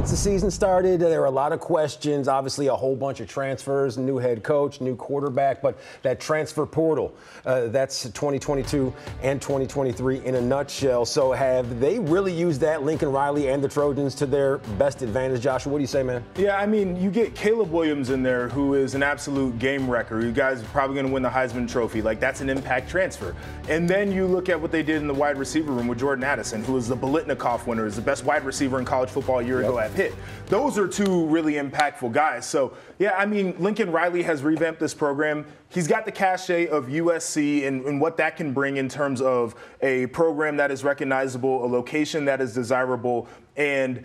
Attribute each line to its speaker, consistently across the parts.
Speaker 1: Since the season started, there were a lot of questions, obviously a whole bunch of transfers, new head coach, new quarterback, but that transfer portal, that's 2022 and 2023 in a nutshell. So have they really used that, Lincoln Riley and the Trojans, to their best advantage? Joshua, what do you say, man?
Speaker 2: Yeah, I mean, you get Caleb Williams in there, who is an absolute game wrecker. You guys are probably going to win the Heisman Trophy. Like, that's an impact transfer. And then you look at what they did in the wide receiver room with Jordan Addison, who was the Biletnikoff winner, is the best wide receiver in college football a year ago at Pitt. Those are two really impactful guys. So, yeah, I mean, Lincoln Riley has revamped this program. He's got the cachet of USC and what that can bring in terms of a program that is recognizable, a location that is desirable, and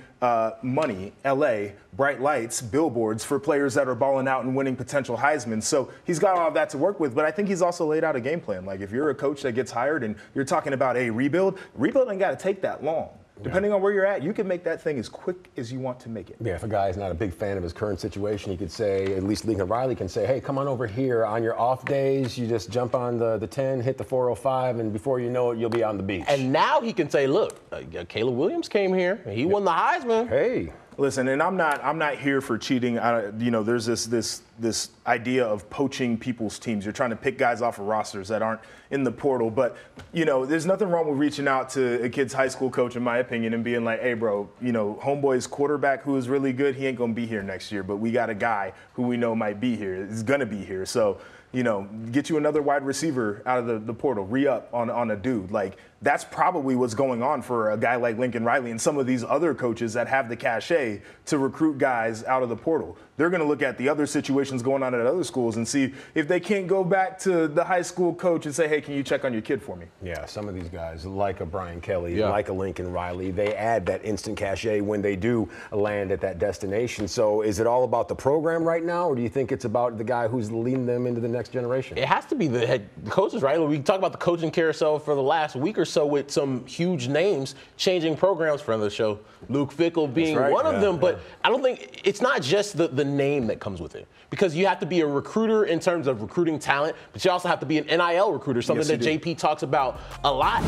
Speaker 2: money, LA, bright lights, billboards for players that are balling out and winning potential Heisman. So he's got all of that to work with, but I think he's also laid out a game plan. Like, if you're a coach that gets hired and you're talking about a rebuild ain't got to take that long. Depending on where you're at, you can make that thing as quick as you want to make it.
Speaker 1: Yeah, if a guy is not a big fan of his current situation, he could say, at least Lincoln Riley can say, hey, come on over here. On your off days, you just jump on the 10, hit the 405, and before you know it, you'll be on the beach.
Speaker 3: And now he can say, look, Caleb Williams came here. He won the Heisman.
Speaker 1: Hey.
Speaker 2: Listen, and I'm not here for cheating. There's this idea of poaching people's teams. You're trying to pick guys off of rosters that aren't in the portal. But, there's nothing wrong with reaching out to a kid's high school coach, in my opinion, and being like, hey, bro, homeboy's quarterback who is really good, he ain't going to be here next year. But we got a guy who we know might be here, is going to be here. So, get you another wide receiver out of the portal, re-up on a dude. Like, that's probably what's going on for a guy like Lincoln Riley and some of these other coaches that have the cachet to recruit guys out of the portal. They're going to look at the other situations going on at other schools and see if they can't go back to the high school coach and say, hey, can you check on your kid for me?
Speaker 1: Yeah, some of these guys, like a Brian Kelly, like a Lincoln Riley, they add that instant cachet when they do land at that destination. So is it all about the program right now, or do you think it's about the guy who's leading them into the next generation?
Speaker 3: It has to be the head coaches, right? We talk about the coaching carousel for the last week or so with some huge names changing programs. Friend of the show, Luke Fickell being one of them. But I don't think it's not just the name that comes with it, because you have to be a recruiter in terms of recruiting talent, but you also have to be an NIL recruiter, something that JP talks about a lot.